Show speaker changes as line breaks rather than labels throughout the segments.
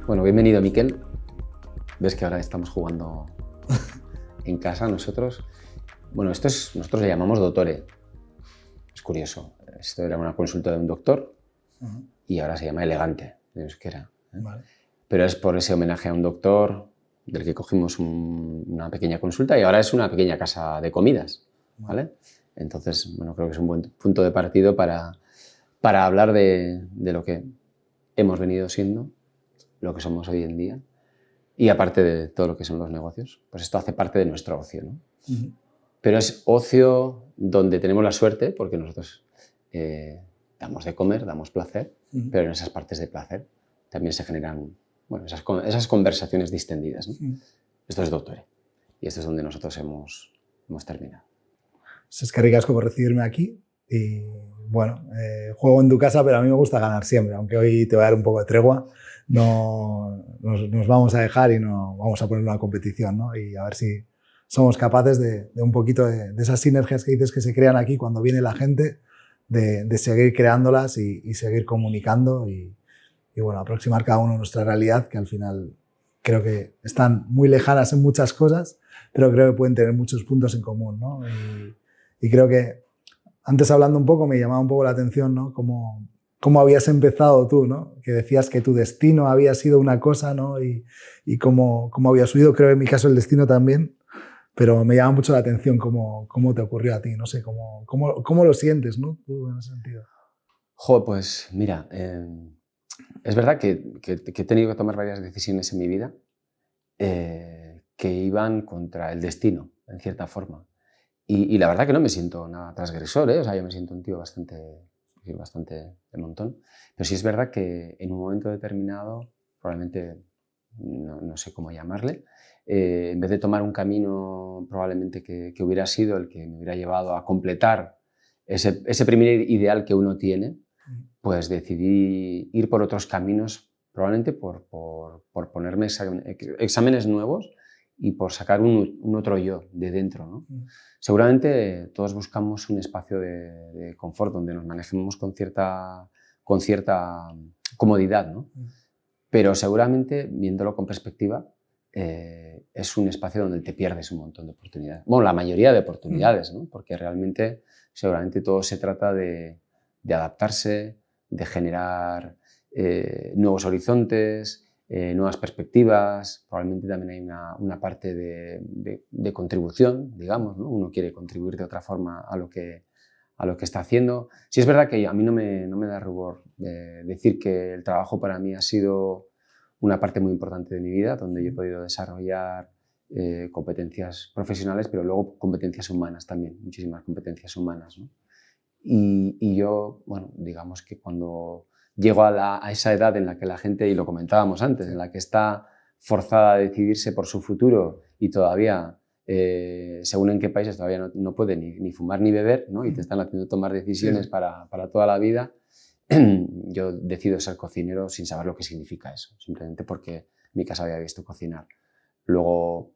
Bueno, bienvenido, Miquel. Ves que ahora estamos jugando en casa nosotros. Bueno, nosotros le llamamos dottore. Es curioso. Esto era una consulta de un doctor y ahora se llama elegante en euskera.
Vale.
Pero es por ese homenaje a un doctor del que cogimos una pequeña consulta y ahora es una pequeña casa de comidas, ¿vale? Entonces, bueno, creo que es un buen punto de partido para hablar de lo que hemos venido siendo, lo que somos hoy en día y aparte de todo lo que son los negocios, pues esto hace parte de nuestro ocio, ¿no? Pero es ocio donde tenemos la suerte, porque nosotros damos de comer, damos placer, pero en esas partes de placer también se generan, bueno, esas conversaciones distendidas, ¿no? Esto es dottore y esto es donde nosotros hemos terminado.
Es que ricasco por recibirme aquí y bueno, juego en tu casa, pero a mí me gusta ganar siempre, aunque hoy te voy a dar un poco de tregua. No nos vamos a dejar y no vamos a poner una competición, ¿no? Y a ver si somos capaces de un poquito de esas sinergias que dices que se crean aquí cuando viene la gente, de seguir creándolas y seguir comunicando y bueno, aproximar cada uno nuestra realidad, que al final creo que están muy lejanas en muchas cosas, pero creo que pueden tener muchos puntos en común, ¿no? Y creo que antes hablando un poco me llamaba un poco la atención, ¿no? Cómo habías empezado tú, ¿no? Que decías que tu destino había sido una cosa, ¿no? Y cómo habías subido, creo que en mi caso el destino también, pero me llama mucho la atención cómo te ocurrió a ti, no sé, cómo lo sientes, ¿no? Tú en ese sentido.
Jo, pues mira, es verdad que he tenido que tomar varias decisiones en mi vida que iban contra el destino, en cierta forma. Y la verdad que no me siento nada transgresor, ¿eh? O sea, yo me siento un tío bastante de montón. Pero sí es verdad que en un momento determinado, probablemente, no sé cómo llamarle, en vez de tomar un camino probablemente que hubiera sido el que me hubiera llevado a completar ese primer ideal que uno tiene, pues decidí ir por otros caminos, probablemente por ponerme exámenes nuevos y por sacar un otro yo de dentro, ¿no? Seguramente todos buscamos un espacio de confort donde nos manejemos con cierta comodidad, ¿no? Pero seguramente, viéndolo con perspectiva, es un espacio donde te pierdes un montón de oportunidades. Bueno, la mayoría de oportunidades, ¿no? Porque realmente, seguramente todo se trata de adaptarse, de generar nuevos horizontes, nuevas perspectivas. Probablemente también hay una parte de contribución, digamos, ¿no? Uno quiere contribuir de otra forma a lo que está haciendo. Sí es verdad que a mí no me da rubor decir que el trabajo para mí ha sido una parte muy importante de mi vida, donde yo he podido desarrollar competencias profesionales, pero luego competencias humanas también, muchísimas competencias humanas, ¿no? Y yo, bueno, digamos que cuando llego a esa edad en la que la gente, y lo comentábamos antes, en la que está forzada a decidirse por su futuro y todavía, según en qué países, todavía no puede ni fumar ni beber, ¿no? Y te están haciendo tomar decisiones para toda la vida, yo decido ser cocinero sin saber lo que significa eso, simplemente porque en mi casa había visto cocinar. Luego,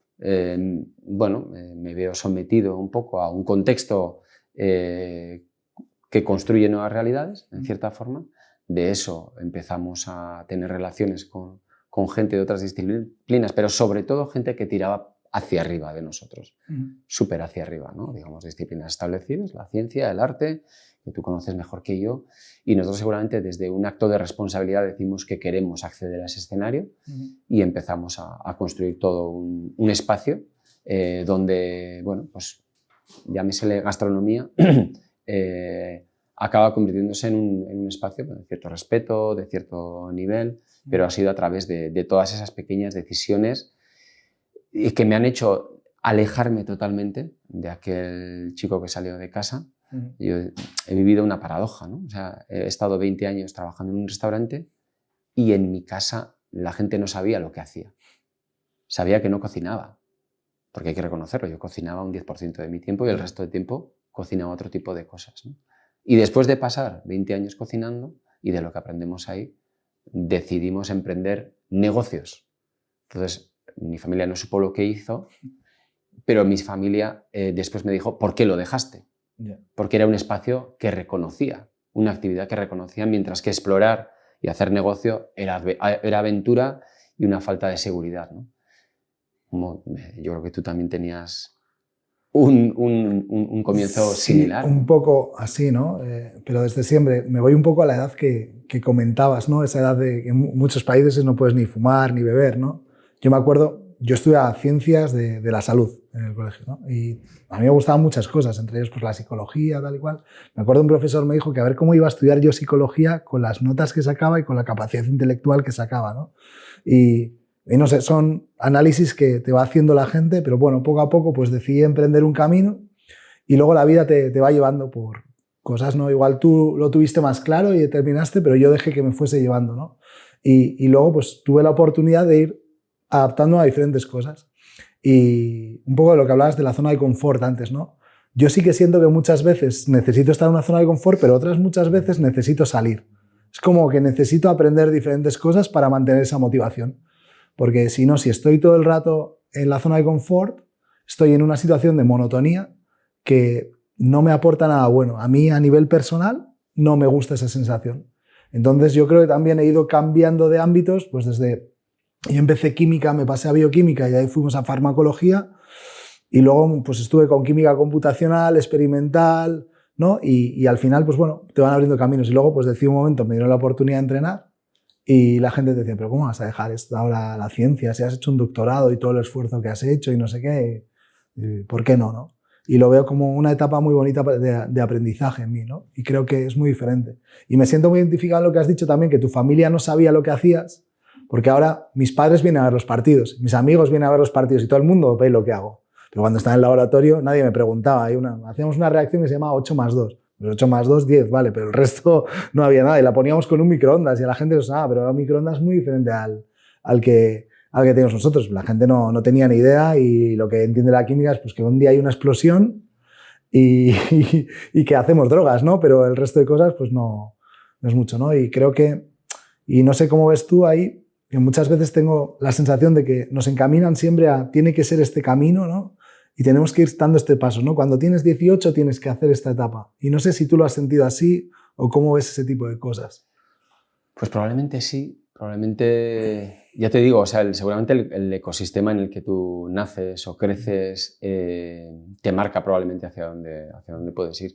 bueno, me veo sometido un poco a un contexto que construye nuevas realidades, en cierta forma. De eso empezamos a tener relaciones con gente de otras disciplinas, pero sobre todo gente que tiraba hacia arriba de nosotros, súper hacia arriba, ¿no? Digamos, disciplinas establecidas, la ciencia, el arte, que tú conoces mejor que yo, y nosotros seguramente desde un acto de responsabilidad decimos que queremos acceder a ese escenario y empezamos a construir todo un espacio donde, bueno, pues llámesele gastronomía, acaba convirtiéndose en un espacio de cierto respeto, de cierto nivel, pero ha sido a través de todas esas pequeñas decisiones que me han hecho alejarme totalmente de aquel chico que salió de casa. Yo he vivido una paradoja, ¿no? O sea, he estado 20 años trabajando en un restaurante y en mi casa la gente no sabía lo que hacía. Sabía que no cocinaba, porque hay que reconocerlo, yo cocinaba un 10% de mi tiempo y el resto del tiempo cocinaba otro tipo de cosas, ¿no? Y después de pasar 20 años cocinando y de lo que aprendemos ahí, decidimos emprender negocios. Entonces, mi familia no supo lo que hizo, pero mi familia después me dijo, ¿por qué lo dejaste? Porque era un espacio que reconocía, una actividad que reconocía, mientras que explorar y hacer negocio era aventura y una falta de seguridad, ¿no? Yo creo que tú también tenías un comienzo
Sí,
similar.
un poco así, ¿no? Pero desde siempre me voy un poco a la edad que comentabas, ¿no? Esa edad de que en muchos países no puedes ni fumar ni beber, ¿no? Yo me acuerdo, yo estudiaba ciencias de la salud en el colegio, ¿no? Y a mí me gustaban muchas cosas, entre ellos pues la psicología, tal y cual. Me acuerdo un profesor me dijo que a ver cómo iba a estudiar yo psicología con las notas que sacaba y con la capacidad intelectual que sacaba, ¿no? Y no sé, son análisis que te va haciendo la gente, pero bueno, poco a poco pues decidí emprender un camino y luego la vida te va llevando por cosas, ¿no? Igual tú lo tuviste más claro y determinaste, pero yo dejé que me fuese llevando, ¿no? Y luego pues tuve la oportunidad de ir adaptando a diferentes cosas. Y un poco de lo que hablabas de la zona de confort antes, ¿no? Yo sí que siento que muchas veces necesito estar en una zona de confort, pero otras muchas veces necesito salir. Es como que necesito aprender diferentes cosas para mantener esa motivación. Porque si no, si estoy todo el rato en la zona de confort, estoy en una situación de monotonía que no me aporta nada bueno. A mí, a nivel personal, no me gusta esa sensación. Entonces, yo creo que también he ido cambiando de ámbitos, pues desde... Yo empecé química, me pasé a bioquímica y ahí fuimos a farmacología y luego pues estuve con química computacional, experimental, ¿no? Y al final, pues bueno, te van abriendo caminos. Y luego, pues decidí un momento, me dieron la oportunidad de entrenar. Y la gente te decía, pero ¿cómo vas a dejar esto ahora la ciencia? Si has hecho un doctorado y todo el esfuerzo que has hecho y no sé qué, ¿por qué no, no? Y lo veo como una etapa muy bonita de aprendizaje en mí, ¿no? Y creo que es muy diferente. Y me siento muy identificado en lo que has dicho también, que tu familia no sabía lo que hacías, porque ahora mis padres vienen a ver los partidos, mis amigos vienen a ver los partidos y todo el mundo ve lo que hago. Pero cuando estaba en el laboratorio nadie me preguntaba. Hacíamos una reacción que se llamaba 8+2. Pues 8+2, 10, vale, pero el resto no había nada. Y la poníamos con un microondas y a la gente no sonaba, pero el microondas es muy diferente al que tenemos nosotros. La gente no tenía ni idea y lo que entiende la química es pues, que un día hay una explosión y que hacemos drogas, ¿no? Pero el resto de cosas pues no es mucho, ¿no? Y creo que, y no sé cómo ves tú ahí, que muchas veces tengo la sensación de que nos encaminan siempre a tiene que ser este camino, ¿no? Y tenemos que ir dando este paso, ¿no? Cuando tienes 18 tienes que hacer esta etapa. Y no sé si tú lo has sentido así o cómo ves ese tipo de cosas.
Pues probablemente sí, probablemente, ya te digo, o sea, seguramente el ecosistema en el que tú naces o creces te marca probablemente hacia dónde puedes ir.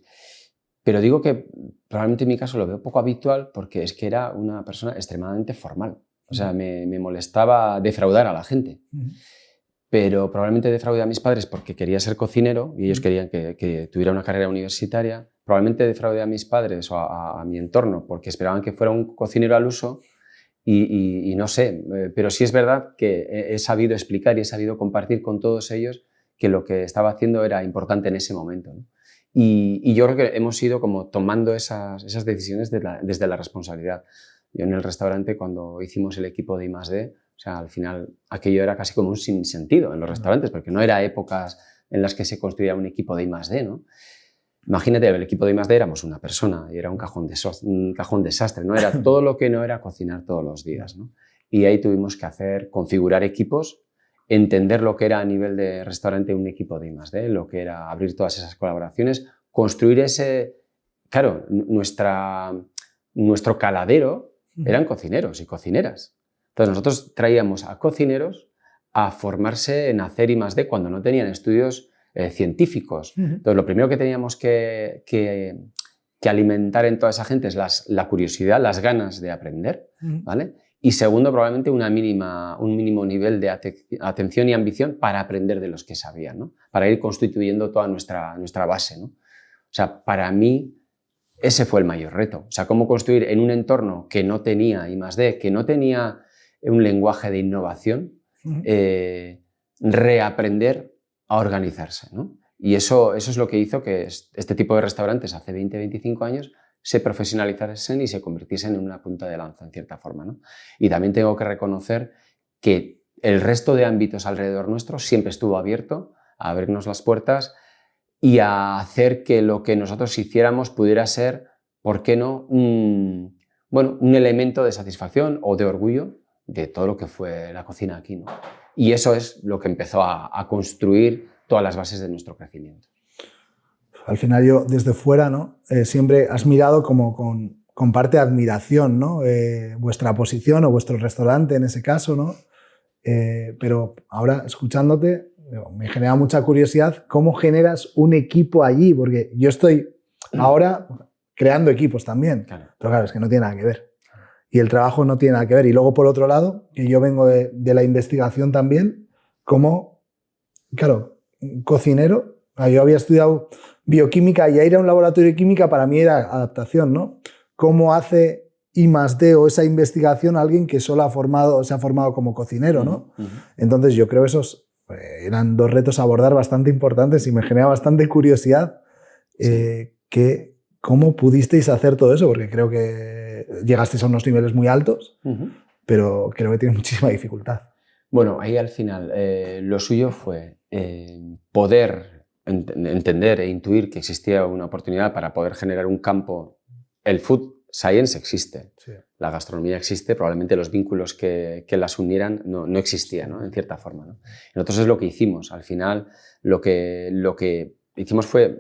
Pero digo que probablemente en mi caso lo veo poco habitual porque es que era una persona extremadamente formal. O sea, me molestaba defraudar a la gente. Pero probablemente defraudé a mis padres porque quería ser cocinero y ellos querían que tuviera una carrera universitaria. Probablemente defraudé a mis padres o a mi entorno porque esperaban que fuera un cocinero al uso y no sé, pero sí es verdad que he sabido explicar y he sabido compartir con todos ellos que lo que estaba haciendo era importante en ese momento, ¿no? Y yo creo que hemos ido como tomando esas decisiones desde la responsabilidad. Yo en el restaurante, cuando hicimos el equipo de I+D, o sea, al final aquello era casi como un sinsentido en los restaurantes, porque no era épocas en las que se construía un equipo de I+D, ¿no? Imagínate, el equipo de I+D éramos una persona y era un cajón desastre, ¿no? Era todo lo que no era cocinar todos los días, ¿no? Y ahí tuvimos que configurar equipos, entender lo que era a nivel de restaurante un equipo de I+D, lo que era abrir todas esas colaboraciones, construir claro, nuestro caladero eran cocineros y cocineras. Entonces nosotros traíamos a cocineros a formarse en hacer I+D cuando no tenían estudios científicos. Entonces lo primero que teníamos que alimentar en toda esa gente es la curiosidad, las ganas de aprender, ¿vale? Y segundo, probablemente un mínimo nivel de atención y ambición para aprender de los que sabían, ¿no? Para ir constituyendo toda nuestra base, ¿no? O sea, para mí ese fue el mayor reto. O sea, cómo construir en un entorno que no tenía I+D, que no tenía un lenguaje de innovación, reaprender a organizarse, ¿no? Y eso es lo que hizo que este tipo de restaurantes hace 20-25 años se profesionalizasen y se convirtiesen en una punta de lanza, en cierta forma, ¿no? Y también tengo que reconocer que el resto de ámbitos alrededor nuestro siempre estuvo abierto a abrirnos las puertas y a hacer que lo que nosotros hiciéramos pudiera ser, ¿por qué no?, un elemento de satisfacción o de orgullo de todo lo que fue la cocina aquí, ¿no? Y eso es lo que empezó a construir todas las bases de nuestro crecimiento.
Al final yo, desde fuera, ¿no? Siempre has mirado como con parte de admiración, ¿no? Vuestra posición o vuestro restaurante en ese caso, ¿no? pero ahora escuchándote me genera mucha curiosidad cómo generas un equipo allí, porque yo estoy ahora creando equipos también,
Claro.
pero claro, es que no tiene nada que ver. Y el trabajo no tiene nada que ver. Y luego, por otro lado, que yo vengo de la investigación también, como, claro, cocinero. Yo había estudiado bioquímica y ir a un laboratorio de química para mí era adaptación, ¿no? ¿Cómo hace I+D o esa investigación alguien que solo se ha formado como cocinero, ¿no? Entonces yo creo que esos eran dos retos a abordar bastante importantes y me genera bastante curiosidad cómo pudisteis hacer todo eso, porque creo que llegasteis a unos niveles muy altos, pero creo que tiene muchísima dificultad.
Bueno, ahí al final lo suyo fue poder entender e intuir que existía una oportunidad para poder generar un campo. El food science existe, sí. La gastronomía existe, probablemente los vínculos que las unieran no existían, ¿no? En cierta forma, ¿no? Nosotros es lo que hicimos. Al final lo que hicimos fue,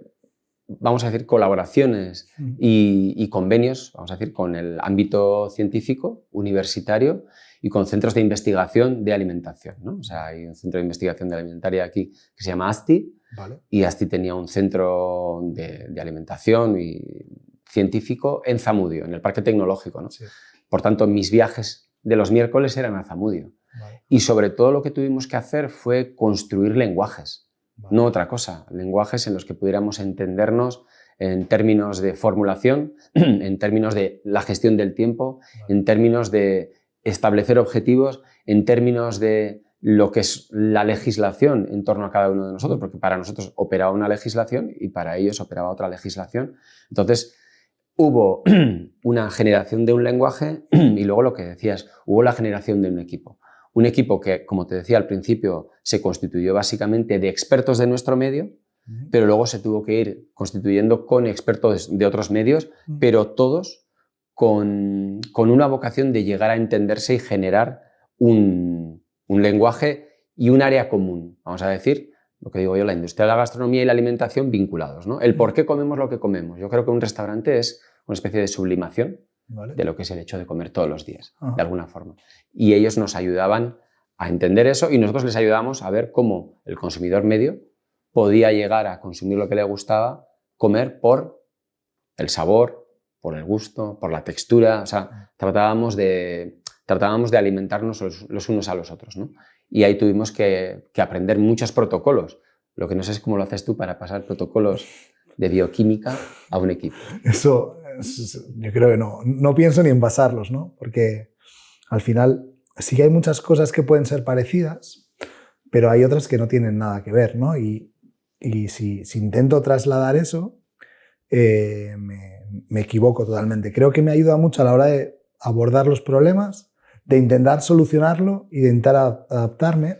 vamos a decir, colaboraciones y convenios, vamos a decir, con el ámbito científico, universitario y con centros de investigación de alimentación, ¿no? O sea, hay un centro de investigación de alimentaria aquí que se llama ASTI, vale. Y ASTI tenía un centro de alimentación y científico en Zamudio, en el Parque Tecnológico, ¿no? Sí. Por tanto, mis viajes de los miércoles eran a Zamudio. Vale. Y sobre todo lo que tuvimos que hacer fue construir lenguajes. Vale. No otra cosa, lenguajes en los que pudiéramos entendernos en términos de formulación, en términos de la gestión del tiempo, vale. En términos de establecer objetivos, en términos de lo que es la legislación en torno a cada uno de nosotros, porque para nosotros operaba una legislación y para ellos operaba otra legislación. Entonces, hubo una generación de un lenguaje y luego lo que decías, hubo la generación de un equipo. Un equipo que, como te decía al principio, se constituyó básicamente de expertos de nuestro medio, pero luego se tuvo que ir constituyendo con expertos de otros medios, pero todos con una vocación de llegar a entenderse y generar un lenguaje y un área común. Vamos a decir, lo que digo yo, la industria de la gastronomía y la alimentación vinculados, ¿no? El por qué comemos lo que comemos. Yo creo que un restaurante es una especie de sublimación, vale. De lo que es el hecho de comer todos los días, de alguna forma. Y ellos nos ayudaban a entender eso y nosotros les ayudábamos a ver cómo el consumidor medio podía llegar a consumir lo que le gustaba, comer por el sabor, por el gusto, por la textura. O sea, tratábamos de alimentarnos los unos a los otros, ¿no? Y ahí tuvimos que aprender muchos protocolos. Lo que no sé es cómo lo haces tú para pasar protocolos de bioquímica a un equipo.
Eso yo creo que no pienso ni en basarlos, ¿no? Porque al final sí que hay muchas cosas que pueden ser parecidas, pero hay otras que no tienen nada que ver, ¿no? Y si intento trasladar eso, me equivoco totalmente. Creo que me ayuda mucho a la hora de abordar los problemas, de intentar solucionarlo y de intentar adaptarme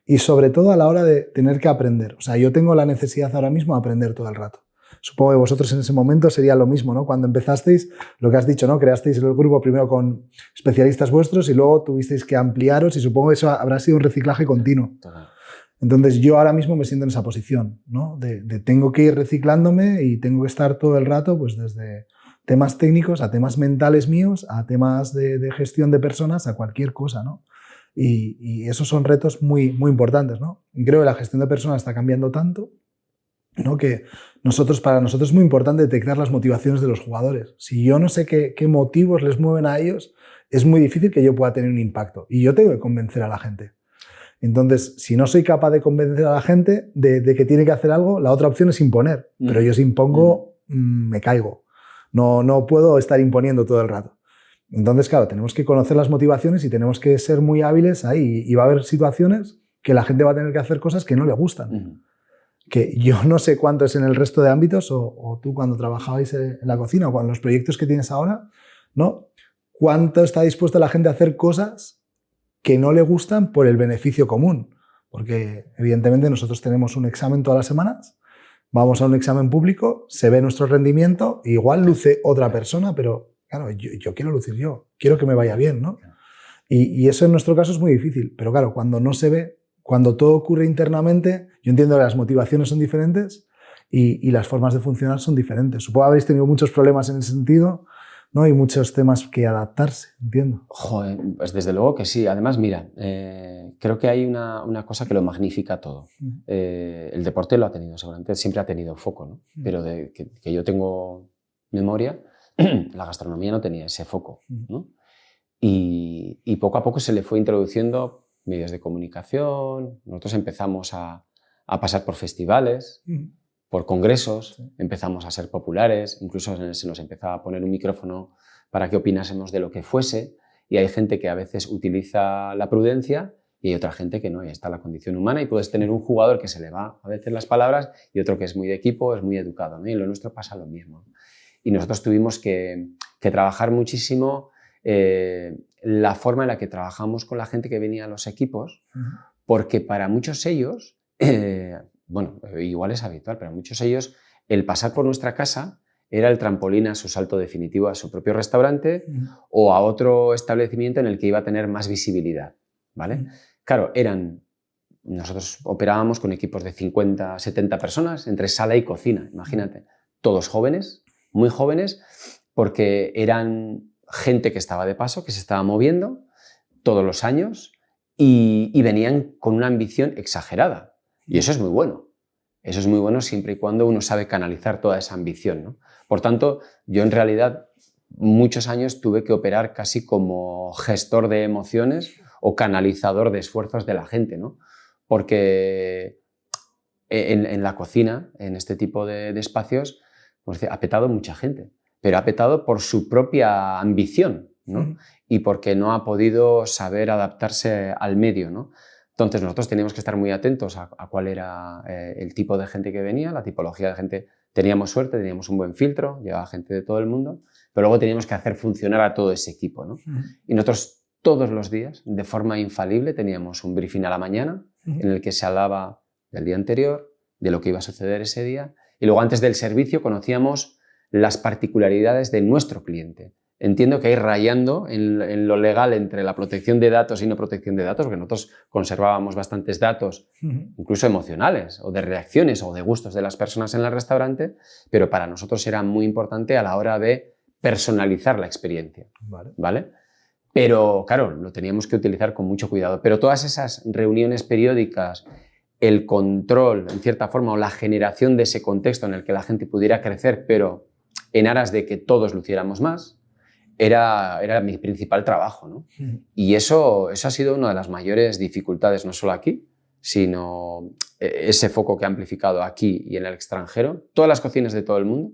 y sobre todo a la hora de tener que aprender. O sea, yo tengo la necesidad ahora mismo de aprender todo el rato. Supongo que vosotros en ese momento sería lo mismo, ¿no? Cuando empezasteis, lo que has dicho, ¿no? Creasteis el grupo primero con especialistas vuestros y luego tuvisteis que ampliaros y supongo que eso habrá sido un reciclaje continuo. Entonces yo ahora mismo me siento en esa posición, ¿no? De tengo que ir reciclándome y tengo que estar todo el rato, pues desde temas técnicos a temas mentales míos, a temas de gestión de personas, a cualquier cosa, ¿no? Y esos son retos muy, muy importantes, ¿no? Y creo que la gestión de personas está cambiando tanto, ¿no? Que para nosotros es muy importante detectar las motivaciones de los jugadores. Si yo no sé qué motivos les mueven a ellos, es muy difícil que yo pueda tener un impacto. Y yo tengo que convencer a la gente. Entonces, si no soy capaz de convencer a la gente de que tiene que hacer algo, la otra opción es imponer. Pero yo si impongo, me caigo. No puedo estar imponiendo todo el rato. Entonces, claro, tenemos que conocer las motivaciones y tenemos que ser muy hábiles ahí. Y va a haber situaciones que la gente va a tener que hacer cosas que no le gustan. Que yo no sé cuánto es en el resto de ámbitos, o tú cuando trabajabais en la cocina o con los proyectos que tienes ahora, ¿no? ¿Cuánto está dispuesta la gente a hacer cosas que no le gustan por el beneficio común? Porque evidentemente nosotros tenemos un examen todas las semanas, vamos a un examen público, se ve nuestro rendimiento, igual luce otra persona, pero claro, yo quiero lucir yo, quiero que me vaya bien, ¿no? Y eso en nuestro caso es muy difícil, pero claro, cuando no se ve, cuando todo ocurre internamente, yo entiendo que las motivaciones son diferentes y las formas de funcionar son diferentes. Supongo que habréis tenido muchos problemas en ese sentido, ¿no? Hay muchos temas que adaptarse, entiendo.
Joder, pues desde luego que sí. Además, mira, creo que hay una cosa que lo magnifica todo. El deporte lo ha tenido, seguramente siempre ha tenido foco, ¿no? Pero que yo tengo memoria, la gastronomía no tenía ese foco, ¿no? Y poco a poco se le fue introduciendo medios de comunicación. Nosotros empezamos a pasar por festivales, por congresos, empezamos a ser populares, incluso se nos empezaba a poner un micrófono para que opinásemos de lo que fuese, y hay gente que a veces utiliza la prudencia y hay otra gente que no, y está la condición humana, y puedes tener un jugador que se le va a veces las palabras y otro que es muy de equipo, es muy educado, ¿no? Y en lo nuestro pasa lo mismo. Y nosotros tuvimos que trabajar muchísimo la forma en la que trabajamos con la gente que venía a los equipos, porque para muchos ellos, bueno, igual es habitual, pero muchos de ellos el pasar por nuestra casa era el trampolín a su salto definitivo a su propio restaurante o a otro establecimiento en el que iba a tener más visibilidad, ¿vale? Claro, nosotros operábamos con equipos de 50, 70 personas entre sala y cocina, imagínate, todos jóvenes, muy jóvenes, porque eran gente que estaba de paso, que se estaba moviendo todos los años y venían con una ambición exagerada. Y eso es muy bueno. Eso es muy bueno siempre y cuando uno sabe canalizar toda esa ambición, ¿no? Por tanto, yo en realidad muchos años tuve que operar casi como gestor de emociones o canalizador de esfuerzos de la gente, ¿no? Porque en la cocina, en este tipo de espacios, pues ha petado mucha gente, pero ha petado por su propia ambición, ¿no? Y porque no ha podido saber adaptarse al medio, ¿no? Entonces nosotros teníamos que estar muy atentos a cuál era el tipo de gente que venía, la tipología de gente. Teníamos suerte, teníamos un buen filtro, llevaba gente de todo el mundo, pero luego teníamos que hacer funcionar a todo ese equipo, ¿no? Y nosotros todos los días, de forma infalible, teníamos un briefing a la mañana en el que se hablaba del día anterior, de lo que iba a suceder ese día, y luego antes del servicio conocíamos las particularidades de nuestro cliente. Entiendo que hay rayando en lo legal entre la protección de datos y no protección de datos, porque nosotros conservábamos bastantes datos, incluso emocionales, o de reacciones o de gustos de las personas en el restaurante, pero para nosotros era muy importante a la hora de personalizar la experiencia. ¿Vale? Pero, claro, lo teníamos que utilizar con mucho cuidado. Pero todas esas reuniones periódicas, el control, en cierta forma, o la generación de ese contexto en el que la gente pudiera crecer, pero en aras de que todos luciéramos más, era mi principal trabajo, ¿no? Y eso ha sido una de las mayores dificultades, no solo aquí, sino ese foco que ha amplificado aquí y en el extranjero. Todas las cocinas de todo el mundo,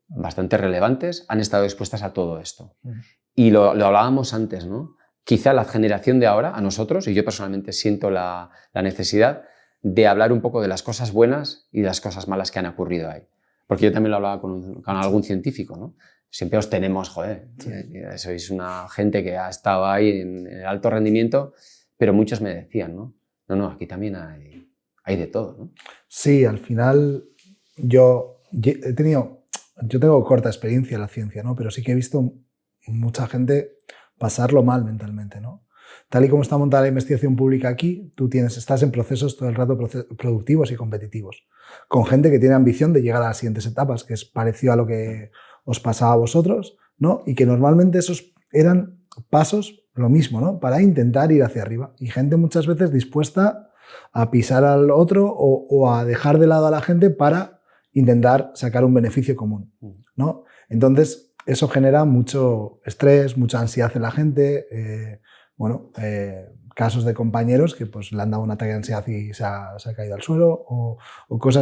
bastante relevantes, han estado expuestas a todo esto. Y lo hablábamos antes, ¿no? Quizá la generación de ahora, a nosotros, y yo personalmente siento la necesidad de hablar un poco de las cosas buenas y de las cosas malas que han ocurrido ahí. Porque yo también lo hablaba con algún científico, ¿no? Siempre os tenemos, joder, sois una gente que ha estado ahí en el alto rendimiento, pero muchos me decían, ¿no? No, aquí también hay de todo, ¿no?
Sí, al final yo tengo corta experiencia en la ciencia, ¿no? Pero sí que he visto mucha gente pasarlo mal mentalmente, ¿no? Tal y como está montada la investigación pública aquí, tú estás en procesos todo el rato productivos y competitivos, con gente que tiene ambición de llegar a las siguientes etapas, que es parecido a lo que os pasaba a vosotros, ¿no? Y que normalmente esos eran pasos, lo mismo, ¿no? Para intentar ir hacia arriba. Y gente muchas veces dispuesta a pisar al otro o a dejar de lado a la gente para intentar sacar un beneficio común, ¿no? Entonces, eso genera mucho estrés, mucha ansiedad en la gente, casos de compañeros que pues, le han dado un ataque de ansiedad y se ha caído al suelo, o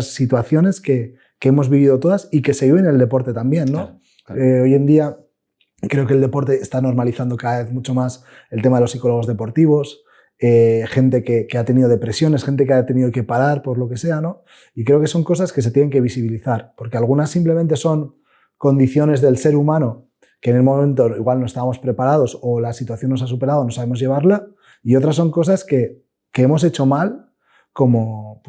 situaciones que hemos vivido todas y que se viven en el deporte también, ¿no? Claro. Hoy en día creo que el deporte está normalizando cada vez mucho más el tema de los psicólogos deportivos, gente que ha tenido depresiones, gente que ha tenido que parar por lo que sea, ¿no? Y creo que son cosas que se tienen que visibilizar, porque algunas simplemente son condiciones del ser humano que en el momento igual no estábamos preparados o la situación nos ha superado, no sabemos llevarla, y otras son cosas que hemos hecho mal como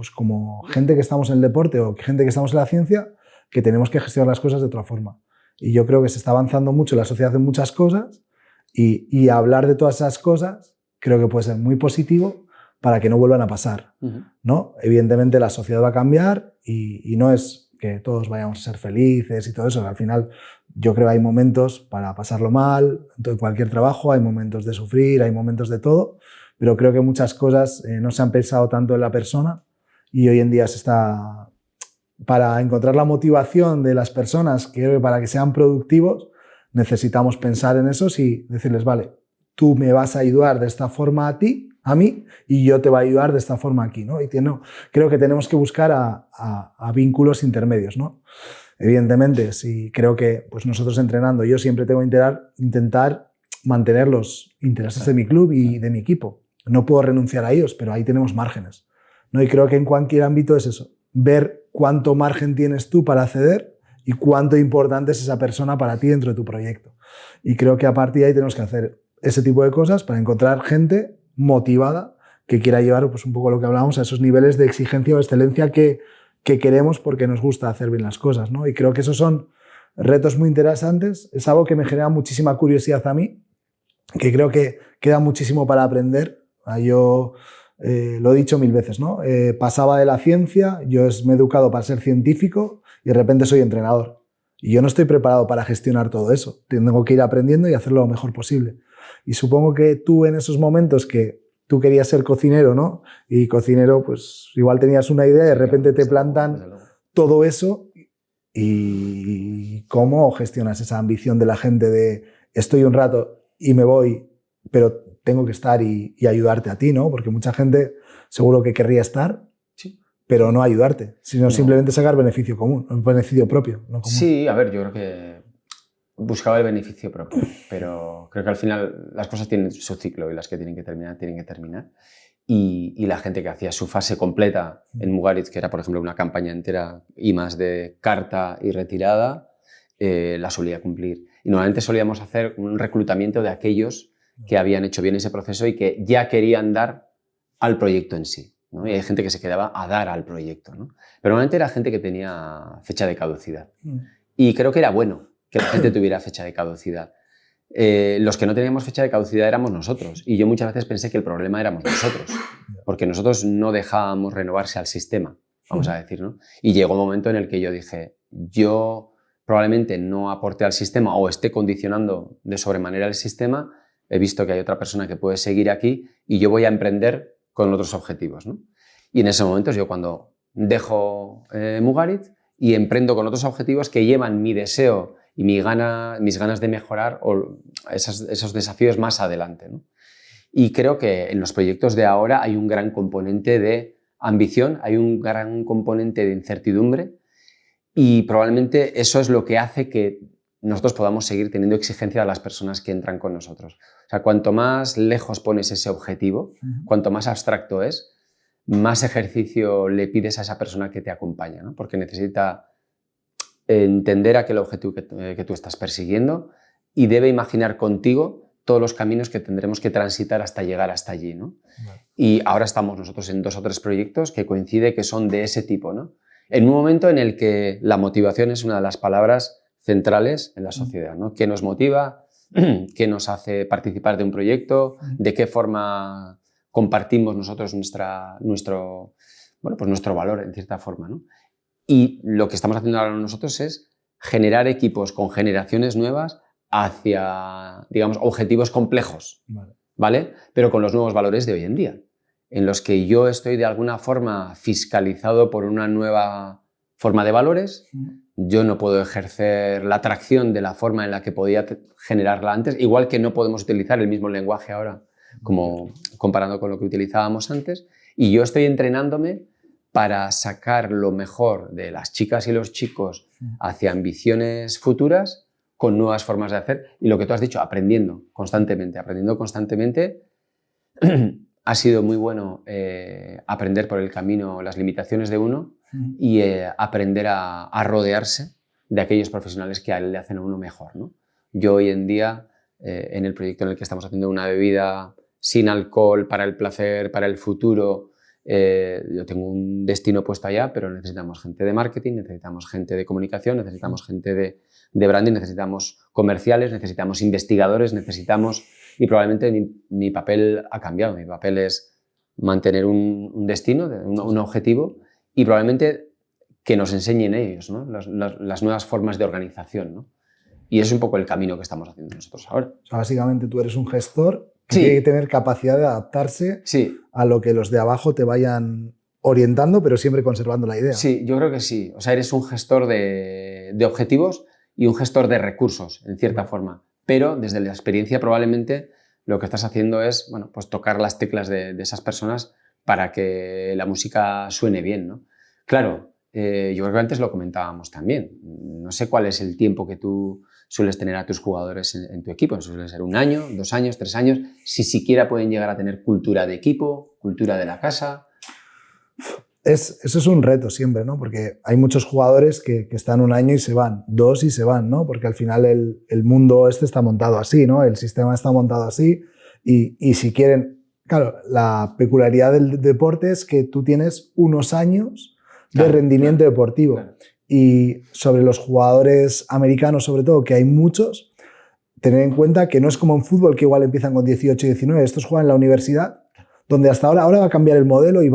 gente que estamos en el deporte o gente que estamos en la ciencia, que tenemos que gestionar las cosas de otra forma. Y yo creo que se está avanzando mucho en la sociedad en muchas cosas y hablar de todas esas cosas creo que puede ser muy positivo para que no vuelvan a pasar, ¿no? Evidentemente la sociedad va a cambiar y no es que todos vayamos a ser felices y todo eso. Al final yo creo que hay momentos para pasarlo mal, en cualquier trabajo hay momentos de sufrir, hay momentos de todo, pero creo que muchas cosas no se han pensado tanto en la persona y hoy en día se está... Para encontrar la motivación de las personas que para que sean productivos, necesitamos pensar en eso y decirles, vale, tú me vas a ayudar de esta forma a mí, y yo te voy a ayudar de esta forma aquí, ¿no? Y creo que tenemos que buscar a vínculos intermedios, ¿no? Evidentemente, si creo que pues nosotros entrenando, yo siempre tengo que intentar mantener los intereses de mi club y de mi equipo. No puedo renunciar a ellos, pero ahí tenemos márgenes, ¿no? Y creo que en cualquier ámbito es eso, ver cuánto margen tienes tú para ceder y cuánto importante es esa persona para ti dentro de tu proyecto. Y creo que a partir de ahí tenemos que hacer ese tipo de cosas para encontrar gente motivada que quiera llevar pues, un poco lo que hablábamos a esos niveles de exigencia o excelencia que queremos porque nos gusta hacer bien las cosas, ¿no? Y creo que esos son retos muy interesantes. Es algo que me genera muchísima curiosidad a mí, que creo que queda muchísimo para aprender. Yo lo he dicho 1000 veces, ¿no? Pasaba de la ciencia, yo me he educado para ser científico y de repente soy entrenador. Y yo no estoy preparado para gestionar todo eso. Tengo que ir aprendiendo y hacerlo lo mejor posible. Y supongo que tú en esos momentos que tú querías ser cocinero, ¿no? Y cocinero, pues igual tenías una idea y de repente te plantan todo eso. ¿Y cómo gestionas esa ambición de la gente de estoy un rato y me voy, pero tengo que estar y ayudarte a ti, ¿no? Porque mucha gente seguro que querría estar, sí, pero no ayudarte, sino simplemente sacar beneficio común, beneficio propio, no común.
Sí, a ver, yo creo que buscaba el beneficio propio, pero creo que al final las cosas tienen su ciclo y las que tienen que terminar, tienen que terminar. Y la gente que hacía su fase completa en Mugaritz, que era, por ejemplo, una campaña entera y más de carta y retirada, la solía cumplir. Y normalmente solíamos hacer un reclutamiento de aquellos que habían hecho bien ese proceso y que ya querían dar al proyecto en sí, ¿no? Y hay gente que se quedaba a dar al proyecto, ¿no? Pero normalmente era gente que tenía fecha de caducidad. Y creo que era bueno que la gente tuviera fecha de caducidad. Los que no teníamos fecha de caducidad éramos nosotros. Y yo muchas veces pensé que el problema éramos nosotros, porque nosotros no dejábamos renovarse al sistema, vamos a decir, ¿no? Y llegó un momento en el que yo dije, yo probablemente no aporte al sistema o esté condicionando de sobremanera el sistema, he visto que hay otra persona que puede seguir aquí y yo voy a emprender con otros objetivos, ¿no? Y en ese momento yo cuando dejo Mugaritz y emprendo con otros objetivos que llevan mi deseo y mis ganas de mejorar o esos desafíos más adelante, ¿no? Y creo que en los proyectos de ahora hay un gran componente de ambición, hay un gran componente de incertidumbre y probablemente eso es lo que hace que nosotros podamos seguir teniendo exigencia a las personas que entran con nosotros. O sea, cuanto más lejos pones ese objetivo, cuanto más abstracto es, más ejercicio le pides a esa persona que te acompaña, ¿no? Porque necesita entender aquel objetivo que tú estás persiguiendo y debe imaginar contigo todos los caminos que tendremos que transitar hasta llegar hasta allí, ¿no? Vale. Y ahora estamos nosotros en 2 o 3 proyectos que coincide que son de ese tipo, ¿no? En un momento en el que la motivación es una de las palabras centrales en la sociedad, ¿no? ¿Qué nos motiva? ¿Qué nos hace participar de un proyecto? ¿De qué forma compartimos nosotros nuestro valor en cierta forma, ¿no? Y lo que estamos haciendo ahora nosotros es generar equipos con generaciones nuevas hacia, digamos, objetivos complejos, ¿vale? Pero con los nuevos valores de hoy en día, en los que yo estoy de alguna forma fiscalizado por una nueva forma de valores. Yo no puedo ejercer la atracción de la forma en la que podía generarla antes, igual que no podemos utilizar el mismo lenguaje ahora, como comparando con lo que utilizábamos antes, y yo estoy entrenándome para sacar lo mejor de las chicas y los chicos hacia ambiciones futuras con nuevas formas de hacer. Y lo que tú has dicho, aprendiendo constantemente. Ha sido muy bueno aprender por el camino las limitaciones de uno y aprender a rodearse de aquellos profesionales que le hacen a uno mejor, ¿no? Yo hoy en día, en el proyecto en el que estamos haciendo una bebida sin alcohol, para el placer, para el futuro, yo tengo un destino puesto allá, pero necesitamos gente de marketing, necesitamos gente de comunicación, necesitamos gente de branding, necesitamos comerciales, necesitamos investigadores, y probablemente mi papel ha cambiado. Mi papel es mantener un destino, un objetivo, y probablemente que nos enseñen ellos, ¿no? Las nuevas formas de organización, ¿no? Y es un poco el camino que estamos haciendo nosotros ahora.
O sea, básicamente tú eres un gestor que
Sí.
tiene que tener capacidad de adaptarse
Sí,
a lo que los de abajo te vayan orientando, pero siempre conservando la idea.
sí, yo creo que sí. O sea, eres un gestor de objetivos y un gestor de recursos, en cierta forma. Pero desde la experiencia probablemente lo que estás haciendo es, bueno, pues tocar las teclas de esas personas para que la música suene bien, ¿no? Claro, yo creo que antes lo comentábamos también. No sé cuál es el tiempo que tú sueles tener a tus jugadores en tu equipo. Suele ser 1 año, 2 años, 3 años. Si siquiera pueden llegar a tener cultura de equipo, cultura de la casa.
Eso es un reto siempre, ¿no? Porque hay muchos jugadores que están 1 año y se van, 2 y se van, ¿no? Porque al final el mundo este está montado así, ¿no? El sistema está montado así y si quieren... Claro, la peculiaridad del deporte es que tú tienes unos años de rendimiento deportivo.
Claro.
Y sobre los jugadores americanos, sobre todo, que hay muchos, tener en cuenta que no es como en fútbol, que igual empiezan con 18 y 19. Estos juegan en la universidad, donde hasta ahora va a cambiar el modelo y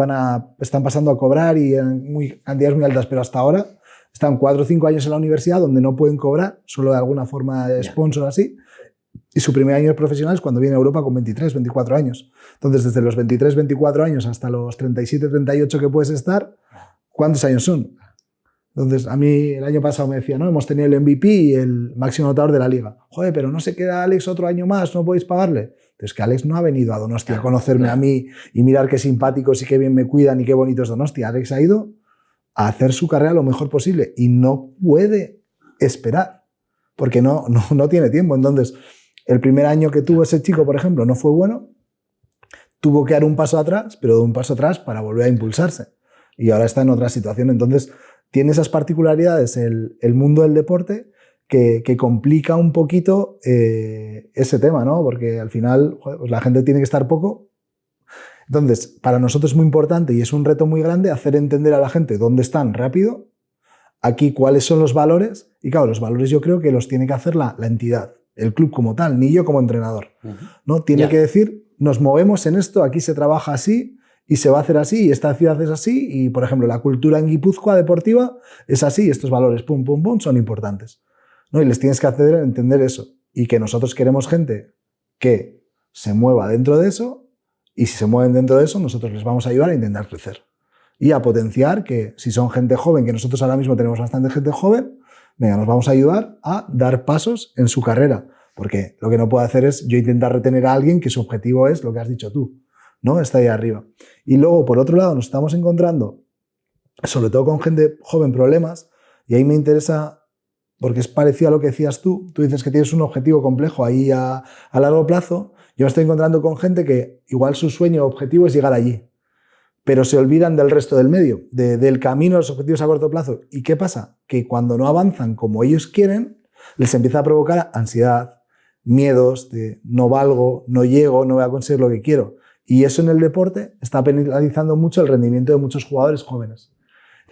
están pasando a cobrar y en cantidades muy altas, pero hasta ahora están 4 o 5 años en la universidad donde no pueden cobrar, solo de alguna forma de sponsor así. Y su primer año profesional es cuando viene a Europa con 23, 24 años. Entonces, desde los 23, 24 años hasta los 37, 38 que puedes estar, ¿cuántos años son? Entonces, a mí el año pasado me decía, no, hemos tenido el MVP y el máximo anotador de la liga. Joder, pero no se queda Alex otro año más, ¿no podéis pagarle? Es que Alex no ha venido a Donostia a conocerme a mí y mirar qué simpáticos y qué bien me cuidan y qué bonito es Donostia. Alex ha ido a hacer su carrera lo mejor posible y no puede esperar porque no tiene tiempo. Entonces, el primer año que tuvo ese chico, por ejemplo, no fue bueno, tuvo que dar un paso atrás, pero de un paso atrás para volver a impulsarse. Y ahora está en otra situación. Entonces, tiene esas particularidades el mundo del deporte que complica un poquito ese tema, ¿no? Porque al final, joder, pues la gente tiene que estar poco. Entonces, para nosotros es muy importante y es un reto muy grande hacer entender a la gente dónde están rápido, aquí cuáles son los valores. Y claro, los valores yo creo que los tiene que hacer la entidad, el club como tal, ni yo como entrenador. ¿No? Tiene que decir, nos movemos en esto, aquí se trabaja así y se va a hacer así y esta ciudad es así y, por ejemplo, la cultura en Guipúzcoa deportiva es así y estos valores, pum, pum, pum, son importantes, ¿no? Y les tienes que hacer entender eso y que nosotros queremos gente que se mueva dentro de eso y si se mueven dentro de eso, nosotros les vamos a ayudar a intentar crecer y a potenciar que si son gente joven, que nosotros ahora mismo tenemos bastante gente joven, venga, nos vamos a ayudar a dar pasos en su carrera. Porque lo que no puedo hacer es yo intentar retener a alguien que su objetivo es lo que has dicho tú, ¿no? Está ahí arriba. Y luego, por otro lado, nos estamos encontrando, sobre todo con gente joven, problemas, y ahí me interesa, porque es parecido a lo que decías tú dices que tienes un objetivo complejo ahí a largo plazo, yo me estoy encontrando con gente que igual su sueño o objetivo es llegar allí, pero se olvidan del resto del medio, del camino, los objetivos a corto plazo. ¿Y qué pasa? Que cuando no avanzan como ellos quieren, les empieza a provocar ansiedad, miedos de no valgo, no llego, no voy a conseguir lo que quiero. Y eso en el deporte está penalizando mucho el rendimiento de muchos jugadores jóvenes.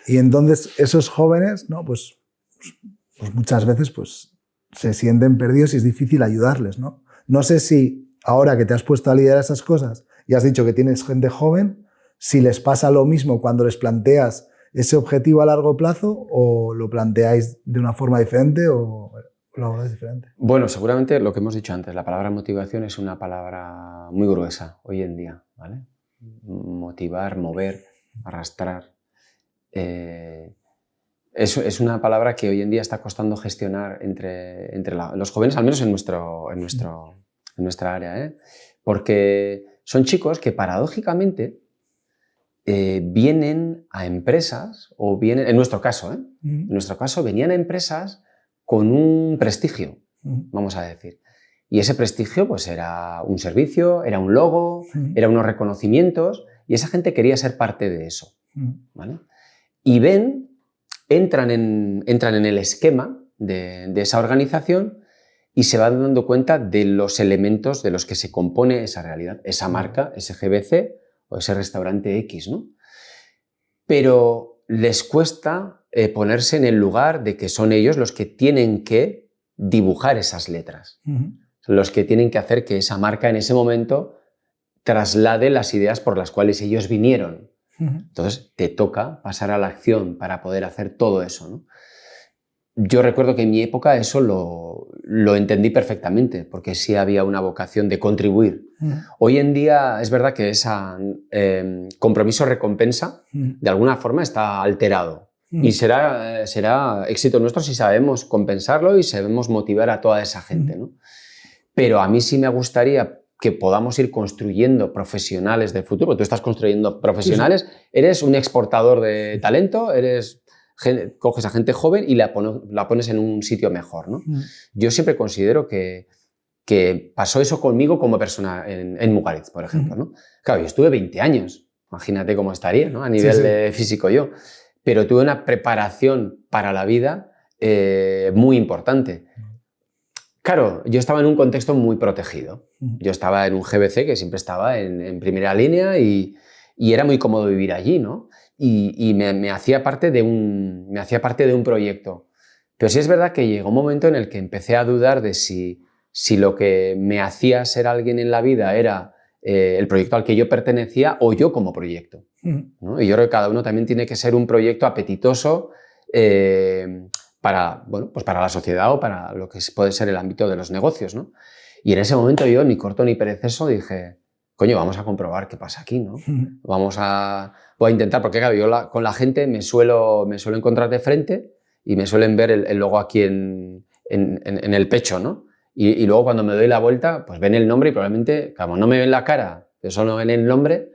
Y entonces esos jóvenes, ¿no? pues muchas veces pues, se sienten perdidos y es difícil ayudarles, ¿no? No sé si ahora que te has puesto a liderar esas cosas y has dicho que tienes gente joven, si les pasa lo mismo cuando les planteas ese objetivo a largo plazo o lo planteáis de una forma diferente o lo abordáis diferente.
Bueno, seguramente lo que hemos dicho antes, la palabra motivación es una palabra muy gruesa hoy en día, ¿vale? Motivar, mover, arrastrar. Es una palabra que hoy en día está costando gestionar entre los jóvenes, al menos en nuestra área, ¿eh? Porque son chicos que paradójicamente vienen a empresas, o vienen, en nuestro caso, en nuestro caso venían a empresas con un prestigio, vamos a decir. Y ese prestigio pues era un servicio, era un logo, era unos reconocimientos, y esa gente quería ser parte de eso, ¿vale? Y entran en el esquema de esa organización y se van dando cuenta de los elementos de los que se compone esa realidad, esa marca, ese GBC o ese restaurante X, ¿no? Pero les cuesta ponerse en el lugar de que son ellos los que tienen que dibujar esas letras, los que tienen que hacer que esa marca en ese momento traslade las ideas por las cuales ellos vinieron. Entonces te toca pasar a la acción para poder hacer todo eso, ¿no? Yo recuerdo que en mi época eso lo entendí perfectamente, porque sí había una vocación de contribuir. Hoy en día es verdad que ese compromiso-recompensa de alguna forma está alterado. Y será éxito nuestro si sabemos compensarlo y sabemos motivar a toda esa gente, ¿no? Pero a mí sí me gustaría que podamos ir construyendo profesionales del futuro. Tú estás construyendo profesionales, eres un exportador de talento, coges a gente joven y la pones en un sitio mejor, ¿no? Yo siempre considero que pasó eso conmigo como persona en Mugaritz, por ejemplo, ¿no? Claro, yo estuve 20 años, imagínate cómo estaría, ¿no? A nivel físico yo, pero tuve una preparación para la vida muy importante. Claro, yo estaba en un contexto muy protegido. Yo estaba en un GBC que siempre estaba en primera línea y era muy cómodo vivir allí, ¿no? Y me hacía parte de un proyecto. Pero sí es verdad que llegó un momento en el que empecé a dudar de si lo que me hacía ser alguien en la vida era el proyecto al que yo pertenecía o yo como proyecto, ¿no? Y yo creo que cada uno también tiene que ser un proyecto apetitoso para la sociedad o para lo que puede ser el ámbito de los negocios, ¿no? Y en ese momento yo, ni corto ni perezoso, dije, coño, vamos a comprobar qué pasa aquí, ¿no? Voy a intentar, porque claro, yo con la gente me suelo encontrar de frente y me suelen ver el logo aquí en el pecho, ¿no? Y luego cuando me doy la vuelta, pues ven el nombre y probablemente, como no me ven la cara, pero solo ven el nombre,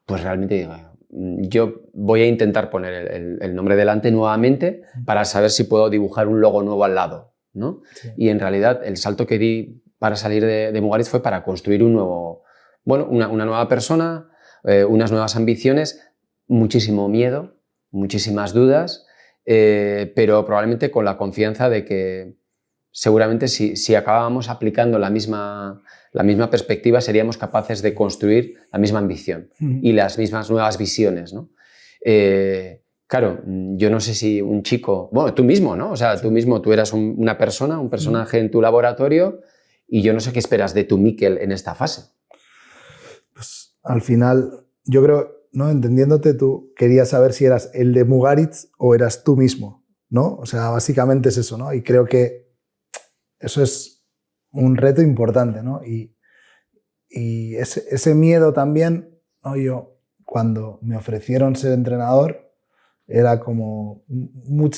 pues realmente digo, yo voy a intentar poner el nombre delante nuevamente para saber si puedo dibujar un logo nuevo al lado, ¿no? Sí. Y en realidad el salto que di para salir de Mugaritz fue para construir una nueva persona, unas nuevas ambiciones, muchísimo miedo, muchísimas dudas, pero probablemente con la confianza de que seguramente si acabábamos aplicando la misma perspectiva seríamos capaces de construir la misma ambición y las mismas nuevas visiones, ¿no? Claro, yo no sé si un chico... Bueno, tú mismo, ¿no? O sea, tú eras una persona, un personaje en tu laboratorio y yo no sé qué esperas de tu Mikel en esta fase.
Pues al final, yo creo, ¿no? Entendiéndote, tú querías saber si eras el de Mugaritz o eras tú mismo, ¿no? O sea, básicamente es eso, ¿no? Y creo que eso es un reto importante, ¿no? Y ese miedo también, ¿no? Yo, cuando me ofrecieron ser entrenador, era como...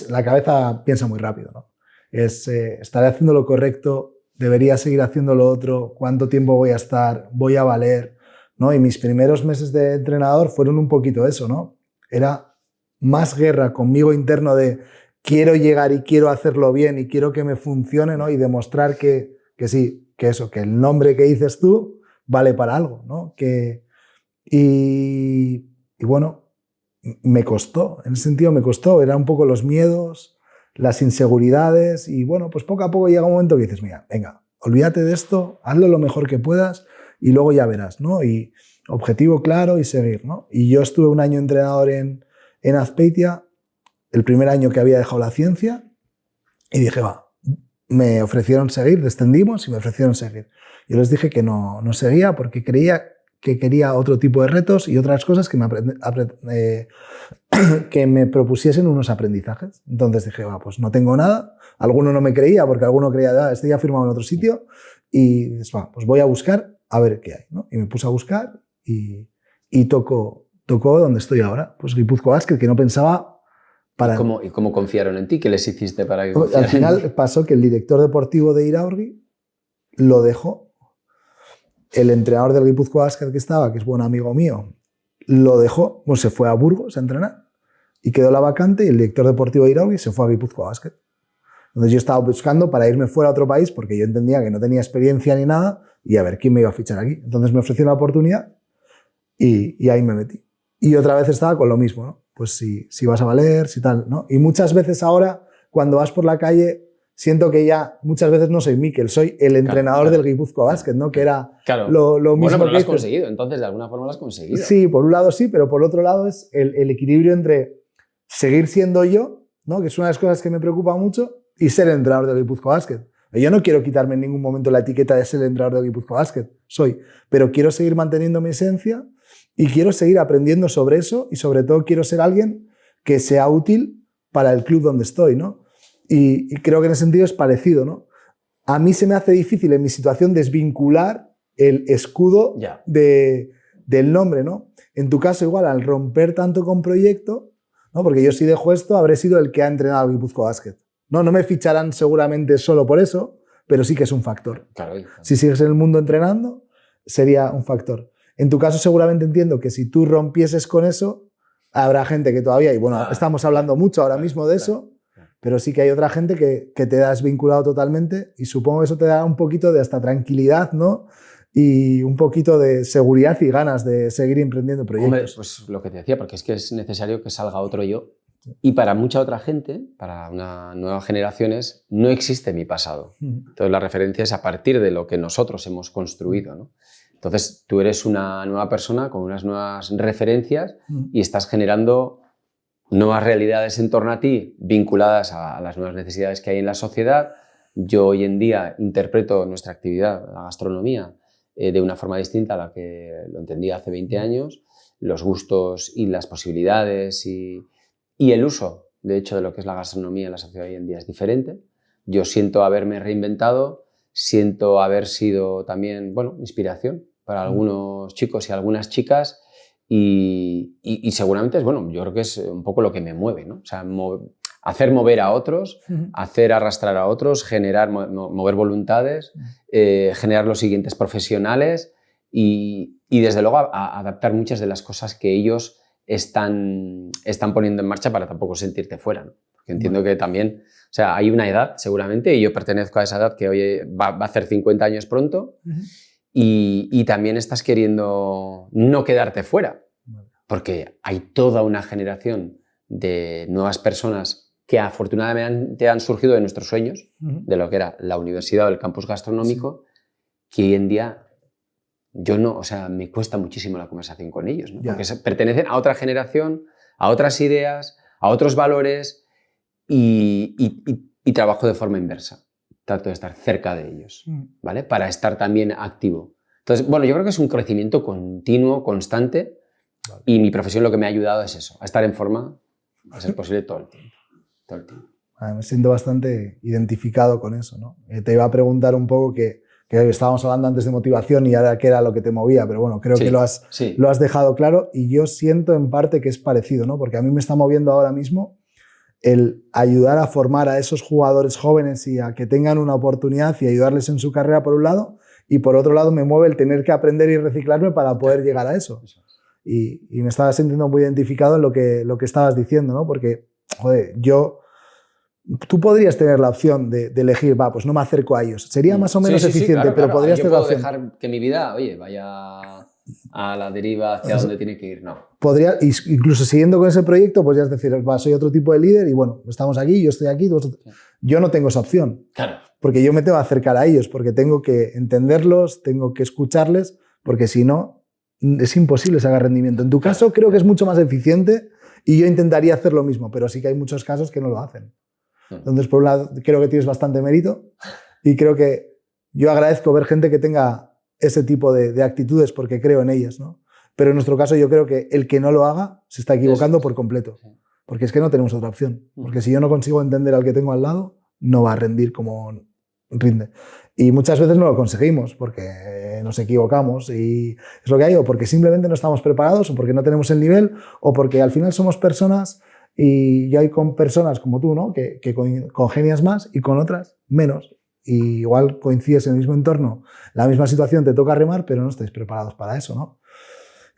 la cabeza piensa muy rápido, ¿no? ¿Estaré haciendo lo correcto? ¿Debería seguir haciendo lo otro? ¿Cuánto tiempo voy a estar? ¿Voy a valer? ¿No? Y mis primeros meses de entrenador fueron un poquito eso, ¿no? Era más guerra conmigo interno de quiero llegar y quiero hacerlo bien y quiero que me funcione, ¿no? Y demostrar que sí, que el nombre que dices tú vale para algo, ¿no? Y bueno, me costó, en ese sentido me costó, era un poco los miedos, las inseguridades y bueno, pues poco a poco llega un momento que dices, mira, venga, olvídate de esto, hazlo lo mejor que puedas y luego ya verás, ¿no? Y objetivo claro y seguir, ¿no? Y yo estuve un año entrenador en Azpeitia, el primer año que había dejado la ciencia y dije, va, me ofrecieron seguir, descendimos y me ofrecieron seguir. Yo les dije que no seguía porque creía que quería otro tipo de retos y otras cosas que me propusiesen unos aprendizajes. Entonces dije, va, pues no tengo nada. Alguno no me creía porque alguno creía, este ya firmado en otro sitio. Y dices, va, pues voy a buscar a ver qué hay, ¿no? Y me puse a buscar y tocó donde estoy ahora. Pues Gipuzkoa Basket, que no pensaba...
¿Y cómo confiaron en ti? ¿Qué les hiciste para que confiaran?
Al final pasó que el director deportivo de Iraurgi lo dejó. El entrenador del Gipuzkoa Basket que estaba, que es buen amigo mío, lo dejó, pues se fue a Burgos a entrenar y quedó la vacante y el director deportivo de Iraurgi se fue a Gipuzkoa Basket. Entonces yo estaba buscando para irme fuera a otro país porque yo entendía que no tenía experiencia ni nada y a ver quién me iba a fichar aquí. Entonces me ofreció la oportunidad y ahí me metí. Y otra vez estaba con lo mismo, ¿no? Pues si vas a valer, si tal, ¿no? Y muchas veces ahora, cuando vas por la calle, siento que ya muchas veces no soy Mikel, soy el entrenador del Gipuzkoa Basket, ¿no? Que era lo mismo.
Bueno, pero
que
lo has conseguido, entonces de alguna forma lo has conseguido.
Sí, por un lado sí, pero por otro lado es el equilibrio entre seguir siendo yo, ¿no? Que es una de las cosas que me preocupa mucho, y ser el entrenador del Gipuzkoa Basket. Yo no quiero quitarme en ningún momento la etiqueta de ser el entrenador de Guipúzcoa Basket, pero quiero seguir manteniendo mi esencia y quiero seguir aprendiendo sobre eso y sobre todo quiero ser alguien que sea útil para el club donde estoy, ¿no? Y creo que en ese sentido es parecido, ¿no? A mí se me hace difícil en mi situación desvincular el escudo del nombre, ¿no? En tu caso, igual, al romper tanto con proyecto, ¿no? Porque yo si dejo esto, habré sido el que ha entrenado al Guipúzcoa Basket. No me ficharán seguramente solo por eso, pero sí que es un factor.
Claro.
Si sigues en el mundo entrenando, sería un factor. En tu caso, seguramente entiendo que si tú rompieses con eso, habrá gente que todavía, y bueno, estamos hablando mucho ahora mismo de eso, pero sí que hay otra gente que te has vinculado totalmente y supongo que eso te da un poquito de hasta tranquilidad, ¿no? Y un poquito de seguridad y ganas de seguir emprendiendo proyectos.
Hombre, pues lo que te decía, porque es que es necesario que salga otro yo. Y para mucha otra gente, para nuevas generaciones, no existe mi pasado. Entonces la referencia es a partir de lo que nosotros hemos construido, ¿no? Entonces tú eres una nueva persona con unas nuevas referencias y estás generando nuevas realidades en torno a ti vinculadas a las nuevas necesidades que hay en la sociedad. Yo hoy en día interpreto nuestra actividad, la gastronomía, de una forma distinta a la que lo entendía hace 20 años. Los gustos y las posibilidades y el uso, de hecho, de lo que es la gastronomía en la sociedad hoy en día es diferente. Yo siento haberme reinventado, siento haber sido también, bueno, inspiración para algunos chicos y algunas chicas y seguramente es, bueno, yo creo que es un poco lo que me mueve, ¿no? O sea, hacer mover a otros, hacer arrastrar a otros, generar, mover voluntades, generar los siguientes profesionales y desde luego adaptar muchas de las cosas que ellos están poniendo en marcha para tampoco sentirte fuera, ¿no? Porque entiendo que también, o sea, hay una edad seguramente y yo pertenezco a esa edad que hoy va a hacer 50 años pronto y también estás queriendo no quedarte fuera porque hay toda una generación de nuevas personas que afortunadamente han surgido de nuestros sueños, de lo que era la universidad o el campus gastronómico, que hoy en día yo no, o sea, me cuesta muchísimo la conversación con ellos, ¿no? Porque pertenecen a otra generación, a otras ideas, a otros valores y trabajo de forma inversa. Trato de estar cerca de ellos, ¿vale? Para estar también activo. Entonces, bueno, yo creo que es un crecimiento continuo, constante y mi profesión lo que me ha ayudado es eso, a estar en forma, a ser posible todo el tiempo. Todo el tiempo.
Me siento bastante identificado con eso, ¿no? Te iba a preguntar un poco que estábamos hablando antes de motivación y ahora qué era lo que te movía, pero bueno, creo que lo has dejado claro y yo siento en parte que es parecido, ¿no? Porque a mí me está moviendo ahora mismo el ayudar a formar a esos jugadores jóvenes y a que tengan una oportunidad y ayudarles en su carrera por un lado y por otro lado me mueve el tener que aprender y reciclarme para poder llegar a eso. Y me estaba sintiendo muy identificado en lo que estabas diciendo, ¿no? Porque, joder, tú podrías tener la opción de elegir, pues no me acerco a ellos. Sería más o menos eficiente, claro, pero podrías tener la opción.
Yo puedo dejar que mi vida, oye, vaya a la deriva hacia donde tiene que ir, no.
Podría, incluso siguiendo con ese proyecto, podrías decir, soy otro tipo de líder y bueno, estamos aquí, yo estoy aquí. Yo no tengo esa opción.
Claro.
Porque yo me tengo que acercar a ellos, porque tengo que entenderlos, tengo que escucharles, porque si no, es imposible sacar rendimiento. En tu caso, creo que es mucho más eficiente y yo intentaría hacer lo mismo, pero sí que hay muchos casos que no lo hacen. Entonces, por un lado, creo que tienes bastante mérito y creo que yo agradezco ver gente que tenga ese tipo de actitudes porque creo en ellas, ¿no? Pero en nuestro caso yo creo que el que no lo haga se está equivocando por completo, porque es que no tenemos otra opción, porque si yo no consigo entender al que tengo al lado, no va a rendir como rinde. Y muchas veces no lo conseguimos porque nos equivocamos y es lo que hay, o porque simplemente no estamos preparados o porque no tenemos el nivel o porque al final somos personas. Y yo hay con personas como tú, ¿no? que congenias más y con otras menos. Y igual coincides en el mismo entorno, la misma situación, te toca remar, pero no estáis preparados para eso, ¿no?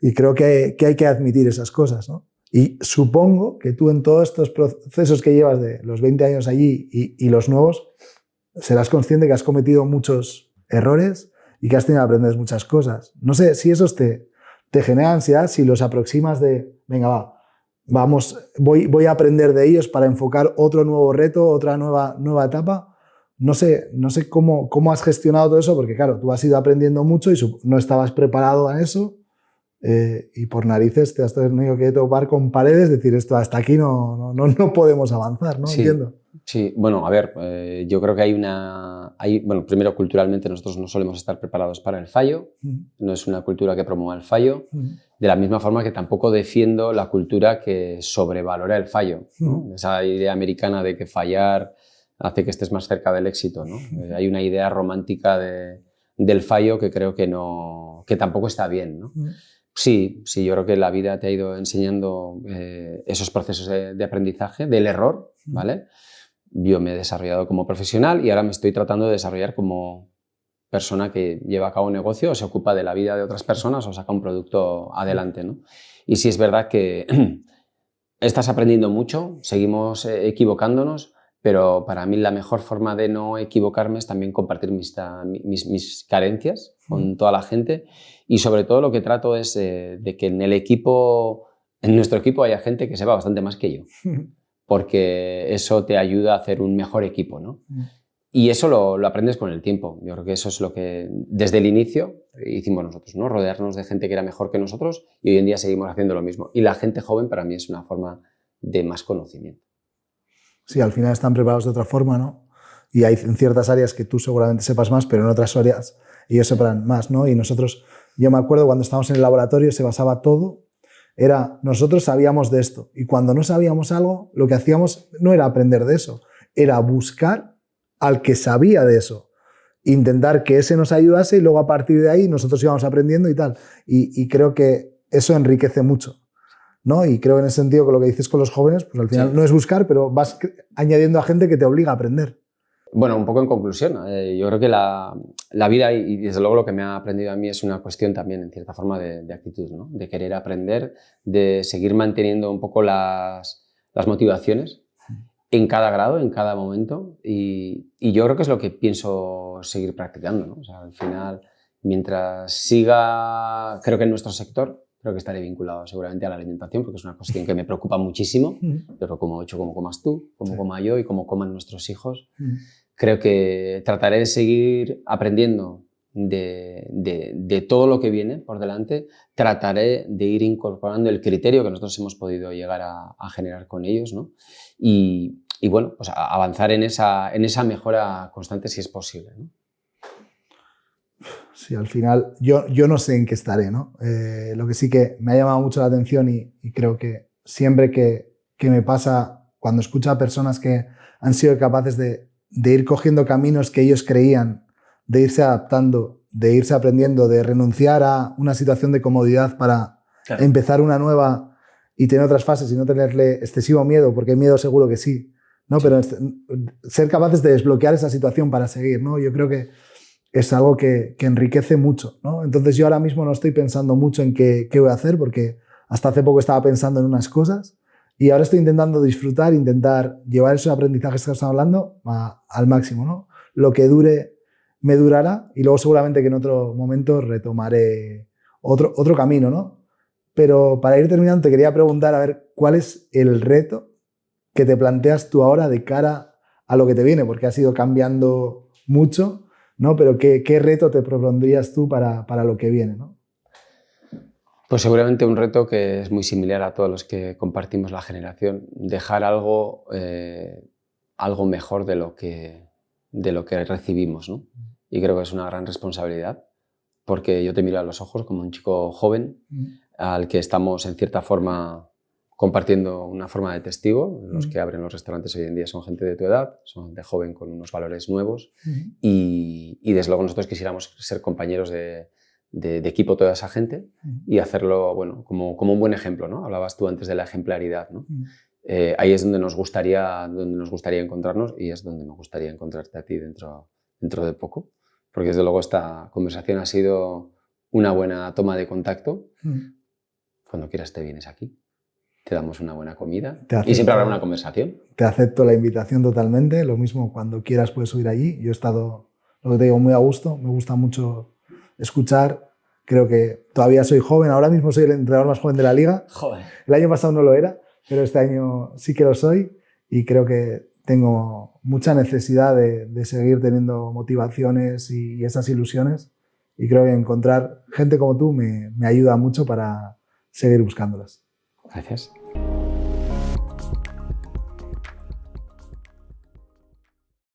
Y creo que hay que admitir esas cosas, ¿no? Y supongo que tú en todos estos procesos que llevas de los 20 años allí y los nuevos, serás consciente que has cometido muchos errores y que has tenido que aprender muchas cosas. No sé si esos te genera ansiedad, si los aproximas de, venga, voy a aprender de ellos para enfocar otro nuevo reto, otra nueva etapa. No sé cómo has gestionado todo eso, porque claro, tú has ido aprendiendo mucho y no estabas preparado a eso y por narices te has tenido que topar con paredes, decir esto hasta aquí no podemos avanzar, ¿no?
Sí.
Entiendo.
Sí, bueno, a ver, yo creo que bueno, primero culturalmente nosotros no solemos estar preparados para el fallo, no es una cultura que promueva el fallo, de la misma forma que tampoco defiendo la cultura que sobrevalora el fallo, ¿no? Esa idea americana de que fallar hace que estés más cerca del éxito, ¿no? Hay una idea romántica del fallo que creo que tampoco está bien, ¿no? Sí, yo creo que la vida te ha ido enseñando esos procesos de aprendizaje, del error, ¿vale? Yo me he desarrollado como profesional y ahora me estoy tratando de desarrollar como persona que lleva a cabo un negocio o se ocupa de la vida de otras personas o saca un producto adelante, ¿no? Y sí es verdad que estás aprendiendo mucho, seguimos equivocándonos, pero para mí la mejor forma de no equivocarme es también compartir mis carencias con toda la gente y sobre todo lo que trato es de que en nuestro equipo haya gente que sepa bastante más que yo, porque eso te ayuda a hacer un mejor equipo, ¿no? Y eso lo aprendes con el tiempo. Yo creo que eso es lo que desde el inicio hicimos nosotros, ¿no? Rodearnos de gente que era mejor que nosotros y hoy en día seguimos haciendo lo mismo. Y la gente joven para mí es una forma de más conocimiento.
Sí, al final están preparados de otra forma, ¿no? Y hay en ciertas áreas que tú seguramente sepas más, pero en otras áreas ellos sepan más, ¿no? Y nosotros, yo me acuerdo cuando estábamos en el laboratorio se basaba todo, nosotros sabíamos de esto y cuando no sabíamos algo, lo que hacíamos no era aprender de eso, era buscar al que sabía de eso, intentar que ese nos ayudase y luego a partir de ahí nosotros íbamos aprendiendo y tal. Y creo que eso enriquece mucho, ¿no? Y creo en ese sentido que lo que dices con los jóvenes, pues al final no es buscar, pero vas añadiendo a gente que te obliga a aprender.
Bueno, un poco en conclusión, yo creo que la vida y desde luego lo que me ha aprendido a mí es una cuestión también en cierta forma de actitud, ¿no? De querer aprender, de seguir manteniendo un poco las motivaciones en cada grado, en cada momento y yo creo que es lo que pienso seguir practicando, ¿no? O sea, al final, mientras siga, creo que en nuestro sector, creo que estaré vinculado seguramente a la alimentación porque es una cuestión que me preocupa muchísimo, pero como comas tú, como coma yo y como coman nuestros hijos, creo que trataré de seguir aprendiendo de todo lo que viene por delante, trataré de ir incorporando el criterio que nosotros hemos podido llegar a generar con ellos, ¿no? Y bueno, pues avanzar en esa mejora constante si es posible, ¿no?
Sí, al final yo no sé en qué estaré, ¿no? Lo que sí que me ha llamado mucho la atención y creo que siempre que me pasa, cuando escucho a personas que han sido capaces de ir cogiendo caminos que ellos creían, de irse adaptando, de irse aprendiendo, de renunciar a una situación de comodidad para empezar una nueva y tener otras fases y no tenerle excesivo miedo, porque miedo seguro que sí, ¿no? Pero ser capaces de desbloquear esa situación para seguir, ¿no? Yo creo que es algo que enriquece mucho, ¿no? Entonces yo ahora mismo no estoy pensando mucho en qué voy a hacer porque hasta hace poco estaba pensando en unas cosas y ahora estoy intentando disfrutar, intentar llevar esos aprendizajes que estamos hablando al máximo, ¿no? Lo que dure me durará y luego seguramente que en otro momento retomaré otro camino, ¿no? Pero para ir terminando te quería preguntar a ver cuál es el reto que te planteas tú ahora de cara a lo que te viene, porque has ido cambiando mucho, ¿no? Pero ¿qué reto te propondrías tú para lo que viene, ¿no?
Pues seguramente un reto que es muy similar a todos los que compartimos la generación, dejar algo mejor de lo que recibimos, ¿no? Y creo que es una gran responsabilidad porque yo te miro a los ojos como un chico joven al que estamos en cierta forma compartiendo una forma de testigo. Los que abren los restaurantes hoy en día son gente de tu edad, son gente joven con unos valores nuevos y desde luego nosotros quisiéramos ser compañeros de equipo toda esa gente y hacerlo bueno, como un buen ejemplo, ¿no? Hablabas tú antes de la ejemplaridad, ¿no? Ahí es donde nos gustaría encontrarnos y es donde me gustaría encontrarte a ti dentro de poco, porque desde luego esta conversación ha sido una buena toma de contacto. Cuando quieras te vienes aquí, te damos una buena comida y siempre habrá una conversación.
Te acepto la invitación totalmente, lo mismo cuando quieras puedes subir allí. Yo he estado, lo que te digo, muy a gusto, me gusta mucho escuchar, creo que todavía soy joven, ahora mismo soy el entrenador más joven de la liga.
Joder.
El año pasado no lo era, pero este año sí que lo soy y creo que tengo mucha necesidad de seguir teniendo motivaciones y esas ilusiones y creo que encontrar gente como tú me ayuda mucho para seguir buscándolas.
Gracias.